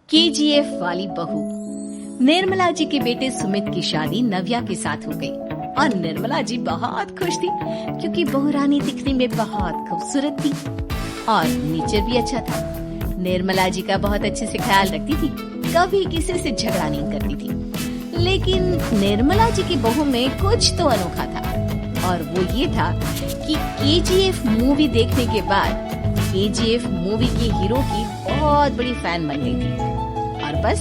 KGF वाली बहू। निर्मला जी के बेटे सुमित की शादी नव्या के साथ हो गई और निर्मला जी बहुत खुश थी क्योंकि बहू रानी दिखने में बहुत खूबसूरत थी और नेचर भी अच्छा था। निर्मला जी का बहुत अच्छे से ख्याल रखती थी, कभी किसी से झगड़ा नहीं करती थी। लेकिन निर्मला जी की बहू में कुछ तो अनोखा था और वो ये था कि केजीएफ मूवी देखने के बाद केजीएफ मूवी के हीरो की बहुत बड़ी फैन बन गई थी और बस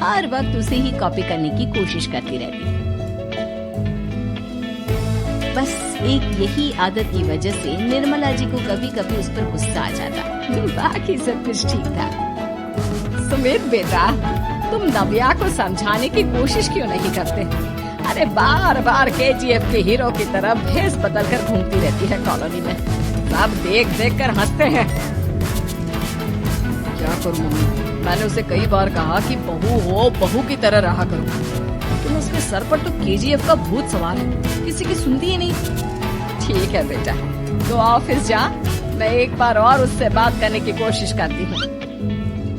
हर वक्त उसे ही कॉपी करने की कोशिश करती रहती। बस एक यही आदत की वजह से निर्मला जी को कभी कभी उस पर गुस्सा आ जाता, बाकी सब कुछ ठीक था। सुमित बेटा, तुम नव्या को समझाने की कोशिश क्यों नहीं करते? अरे बार बार केजीएफ के हीरो की तरह भेस बदल कर घूमती रहती है कॉलोनी में, सब देख देख कर हंसते हैं। क्या करूं मम्मी, मैंने उसे कई बार कहा कि बहू हो, बहू की तरह रहा करो, लेकिन उसके सर पर तो केजीएफ का भूत सवार है, किसी की सुनती ही नहीं। ठीक है बेटा, तो ऑफिस जा, मैं एक बार और उससे बात करने की कोशिश करती हूँ।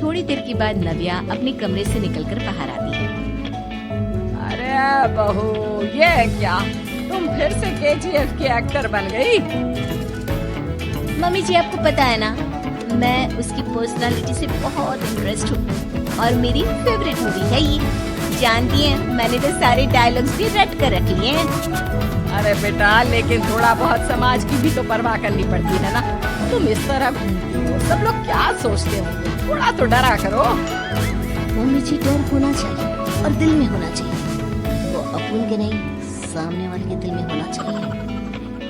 थोड़ी देर के बाद नव्या अपने कमरे से निकलकर बाहर आती है। अरे बहू, ये क्या, तुम फिर से केजीएफ की एक्टर बन गई? मम्मी जी, आपको पता है ना, मैं उसकी पर्सनालिटी से बहुत इंटरेस्ट हूँ और मेरी फेवरेट मूवी है ये। जानती हैं, मैंने तो सारे डायलॉग्स भी रट कर रख लिए हैं। अरे बेटा, लेकिन थोड़ा बहुत समाज की भी तो परवाह करनी पड़ती है ना। तुम इस तरह घूमती हो, सब लोग क्या सोचते होंगे, थोड़ा तो डरा करो। मम्मी जी, डर होना चाहिए और दिल में होना चाहिए, वो अपन के नहीं, सामने वाले के दिल में होना चाहिए।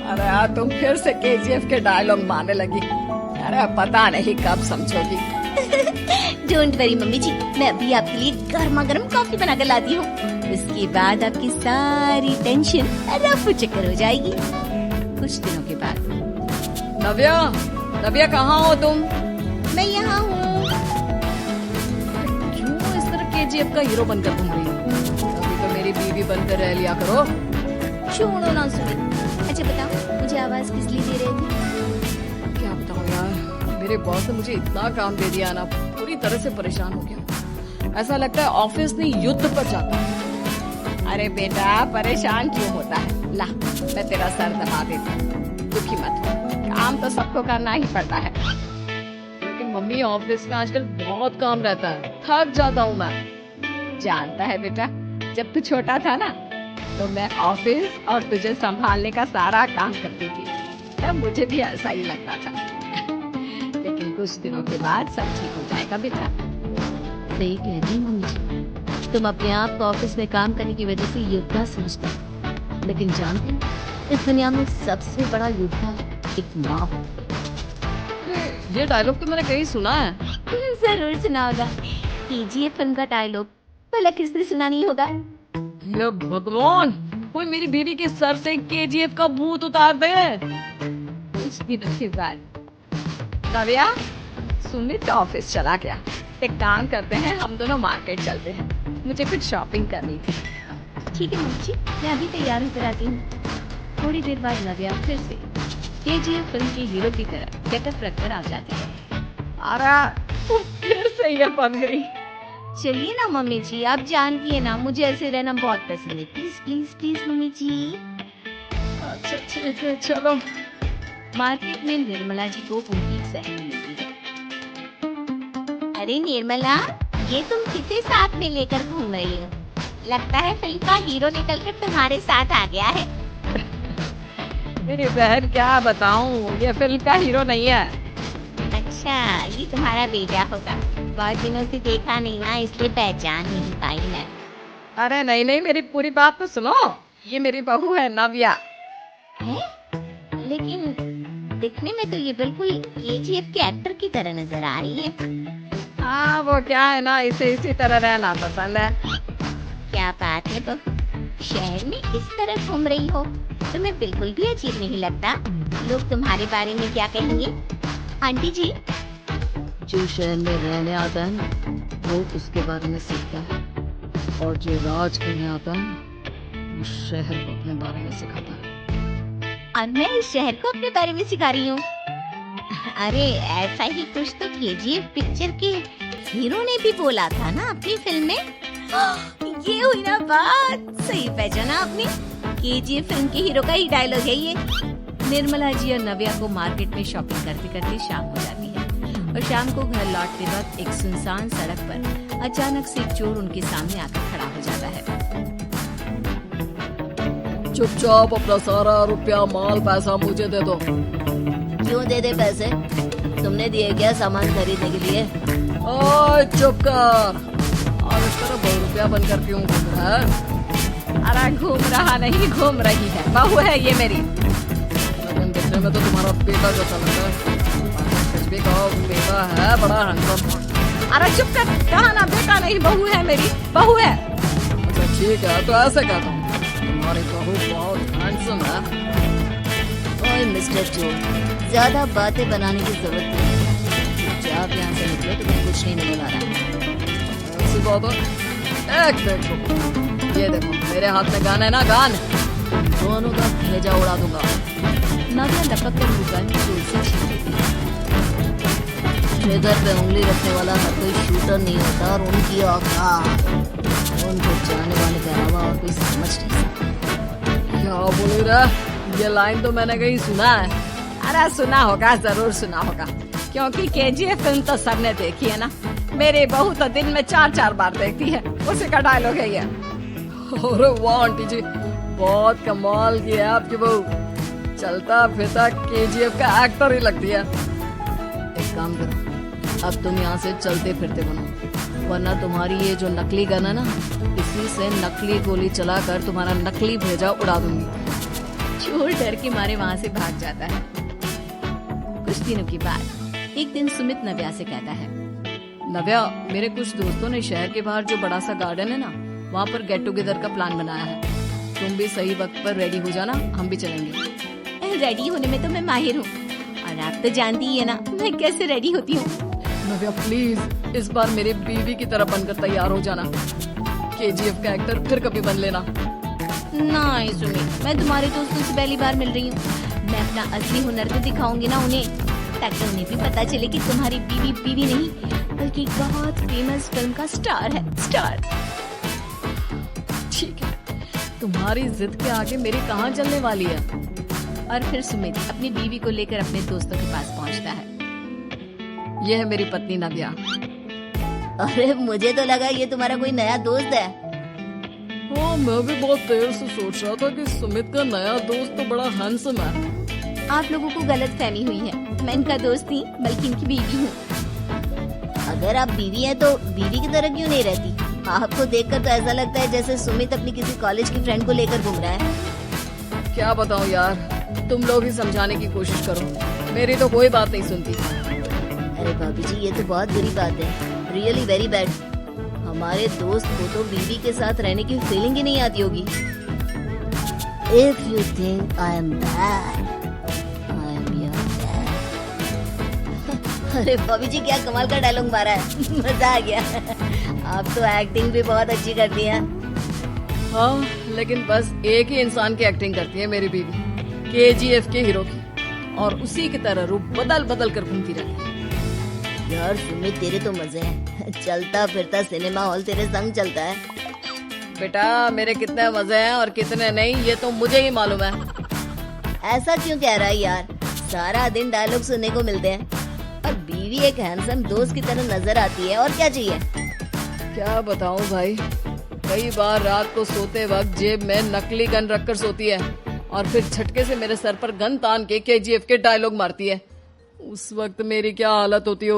अरे यार, तुम फिर से केजीएफ के डायलॉग मारने लगी। अरे पता नहीं कब समझोगी। डोंट वरी मम्मी जी, मैं अभी आपके लिए गर्मा गर्म कॉफी बना कर लाती हूँ। उसके बाद आपकी सारी टेंशन रफू चक्कर हो जाएगी। कुछ दिनों के बाद, नव्या, नव्या कहाँ हो तुम? मैं यहाँ हूँ। क्यों इस तरह केजीएफ का हीरो बनकर घूम रही हो? अभी तो मेरी बीवी बनकर रह लिया करो। छोड़ो ना सुनी। अच्छा बताओ, मुझे आवाज किस लिए दे रहे थे? क्या बताऊँ यार, मेरे बॉस ने मुझे इतना काम दे दिया ना, पूरी तरह से परेशान हो गया। ऐसा लगता है ऑफिस नहीं युद्ध पर जाता है। अरे बेटा, परेशान क्यों होता है? ला, मैं तेरा सर दबा देती हूँ, दुखी मत हो, काम तो सबको करना ही पड़ता है। लेकिन मम्मी, ऑफिस में आजकल बहुत काम रहता है, थक जाता हूँ मैं। जानता है बेटा, जब तू छोटा था ना, तो मैं ऑफिस और तुझे संभालने का सारा काम करती थी, तब मुझे भी ऐसा ही लगता था। लेकिन कुछ दिनों के बाद सब ठीक हो जाएगा बेटा। सही कह रही मम्मी जी, तुम अपने आप को ऑफिस में काम करने की वजह से योद्धा समझते हो, लेकिन जानते हो, इस दुनिया में सबसे बड़ा योद्धा एक माँ हो। ये डायलॉग तो मैंने कहीं सुना है। जरूर सुना होगा, केजीएफ फिल्म का डायलॉग, भला किसने सुना नहीं होगा? हे भगवान, कोई मेरी बीवी के सर से केजीएफ का भूत उतार दे। कुछ दिनों के बाद नव्या, सुमित ऑफिस चला गया। एक काम करते हैं, हम दोनों मार्केट चलते हैं, मुझे कुछ शॉपिंग करनी थी। ठीक है मम्मी जी, मैं अभी तैयार होकर आती हूँ। थोड़ी देर बाद नव्या फिर से केजीएफ फिल्म के हीरो की तरह गेटअप रखकर आ जाती है। अरे तुम फिर से ये बन गई। चलिए ना मम्मी जी, आप जानती है ना, मुझे ऐसे रहना बहुत पसंद है। प्लीज प्लीज प्लीज मम्मी जी। अच्छा ठीक है, चलो। मार्केट में निर्मला जी को उनकी सहेली मिलती है। अरे निर्मला, ये तुम किसे साथ में लेकर घूम रही हो? लगता है फिल्म का हीरो निकलकर तुम्हारे साथ आ गया है। मेरी बहन, क्या बताऊं, ये फिल्म का हीरो नहीं है। अच्छा, ये तुम्हारा बेटा होगा, बहुत दिनों से देखा नहीं ना, इसलिए पहचान नहीं पाई मैं। अरे नहीं नहीं, मेरी पूरी बात तो सुनो, ये मेरी बहू है नव्या। है? लेकिन दिखने में तो ये बिल्कुल केजीएफ के एक्टर की तरह नजर आ रही है। हाँ, वो क्या है ना, इसे इसी तरह रहना पसंद है। क्या बात है बहू, शहर में इस तरह घूम रही हो, तुम्हें बिल्कुल भी अजीब नहीं लगता? लोग तुम्हारे बारे में क्या कहेंगे? आंटी जी, जो शहर में रहने आता है ना, वो उसके बारे में सीखता है, और जो राज करने आता है, वो शहर को अपने बारे में सिखाता है। और मैं इस शहर को अपने बारे में सिखा रही हूँ। अरे ऐसा ही कुछ तो केजीएफ पिक्चर के हीरो ने भी बोला था ना अपनी फिल्म में। ये हुई ना बात, सही पहचाना आपने। केजीएफ फिल्म के हीरो का ही डायलॉग है ये। निर्मला जी और नव्या को मार्केट में शॉपिंग करते करते शाम हो जाती है और शाम को घर लौटते वक्त एक सुनसान सड़क पर अचानक से एक चोर उनके सामने आकर खड़ा हो जाता है। चुपचाप अपना सारा रुपया माल पैसा मुझे दे दो। क्यों दे दे पैसे? तुमने दिए क्या सामान खरीदने के लिए? ओए चुप कर। और इस तरह 2 रुपया बनकर क्यों घूम रहा है? अरे घूम रहा नहीं, घूम रही है, बहू है ये मेरी। लेकिन दिखने में तो तुम्हारा बेटा जैसा लगता है। कुछ भी कहो, बेटा है बड़ा हैंडसम। अरे चुप कर, कहा ना बेटा नहीं, बहू है मेरी, बहू है। अच्छा ठीक है, तो ऐसे कहता हूँ, तुम्हारी बहू बहुत हैंडसम है। ओए मिस्टर चोर, ज्यादा बातें बनाने की जरूरत नहीं। आप यहाँ से निकलो, तुम्हें कुछ नहीं मिलने वाला। ऐसी बात है। एक देखो, ये देखो मेरे हाथ में गन है ना, गन दोनों का भेजा उड़ा दूंगा। नव्या लपक कर वो गन चोर से छीन लेती है। ट्रिगर पे उंगली रखने वाला हर कोई शूटर नहीं होता और उनकी औकात उनको जाने वाले के अलावा और कोई समझ नहीं सकता। क्या बोल रहा? ये लाइन तो मैंने कहीं सुना है। अरे सुना होगा, जरूर सुना होगा, क्योंकि केजीएफ फिल्म तो सबने देखी है ना। मेरी बहू तो दिन में 4-4 बार देखती है, उसी का डायलॉग है ये। अरे वाह आंटी जी, बहुत कमाल की है आपकी बहू। चलता फिरता केजीएफ का एक्टर ही लगती है। एक काम करो, अब तुम यहाँ से चलते फिरते बनो, वरना तुम्हारी ये जो नकली गन है ना, इसी से नकली गोली चलाकर तुम्हारा नकली भेजा उड़ा दूंगी। चोर डर के मारे वहाँ से भाग जाता है। कुछ दिनों के बाद एक दिन सुमित नव्या से कहता है, नव्या, मेरे कुछ दोस्तों ने शहर के बाहर जो बड़ा सा गार्डन है ना, वहाँ पर गेट टुगेदर का प्लान बनाया है। तुम भी सही वक्त पर रेडी हो जाना, हम भी चलेंगे। रेडी होने में तो मैं माहिर हूँ, और आप तो जानती ही है ना मैं कैसे रेडी होती हूँ। नव्या प्लीज इस बार मेरी बीवी की तरह बनकर तैयार हो जाना। केजीएफ का एक्टर फिर कभी बन लेना। नहीं सुमित, मैं तुम्हारे दोस्तों से पहली बार मिल रही हूँ। मैं अपना असली हुनर तो दिखाऊंगी ना उन्हें, ताकि उन्हें भी पता चले कि तुम्हारी बीवी बीवी नहीं बल्कि बहुत फेमस फिल्म का स्टार है, स्टार। ठीक है, तुम्हारी जिद के आगे मेरी कहाँ चलने वाली है। और फिर सुमित अपनी बीवी को लेकर अपने दोस्तों के पास पहुँचता है। यह है मेरी पत्नी नव्या। अरे मुझे तो लगा ये तुम्हारा कोई नया दोस्त है। हाँ, मैं भी बहुत देर से सोच रहा था कि सुमित का नया दोस्त तो बड़ा हैंडसम है। आप लोगों को गलत फहमी हुई है, मैं इनका दोस्त नहीं बल्कि इनकी बीवी हूँ। अगर आप बीवी हैं तो बीवी की तरह क्यों नहीं रहती? आपको देखकर तो ऐसा लगता है जैसे सुमित अपनी किसी कॉलेज की फ्रेंड को लेकर घूम रहा है। क्या बताऊँ यार, तुम लोग ही समझाने की कोशिश करो, मेरी तो कोई बात नहीं सुनती। अरे भाभी जी, ये तो बहुत बुरी बात है, रियली वेरी बैड। हमारे दोस्त को तो बीवी के साथ रहने की फीलिंग ही नहीं आती होगी। If you think I am bad, I am your dad. अरे भाभी जी, क्या कमाल का डायलॉग मारा है, मजा आ गया। आप तो एक्टिंग भी बहुत अच्छी करती हैं। हाँ, लेकिन बस एक ही इंसान की एक्टिंग करती है मेरी बीवी, केजीएफ के हीरो की, और उसी की तरह रूप बदल बदल कर घूमती रहती है। यार सुमित, तेरे तो मजे हैं, चलता फिरता सिनेमा हॉल तेरे संग चलता है। बेटा, मेरे कितने मजे हैं और कितने नहीं ये तो मुझे ही मालूम है। ऐसा क्यों कह रहा है यार? सारा दिन डायलॉग सुनने को मिलते हैं और बीवी एक हैंडसम दोस्त की तरह नजर आती है, और क्या चाहिए? क्या बताऊं भाई, कई बार रात को सोते वक्त जेब में नकली गन रखकर सोती है और फिर झटके से मेरे सर पर गन तान के केजीएफ के डायलॉग मारती है। उस वक्त मेरी क्या हालत होती होगी।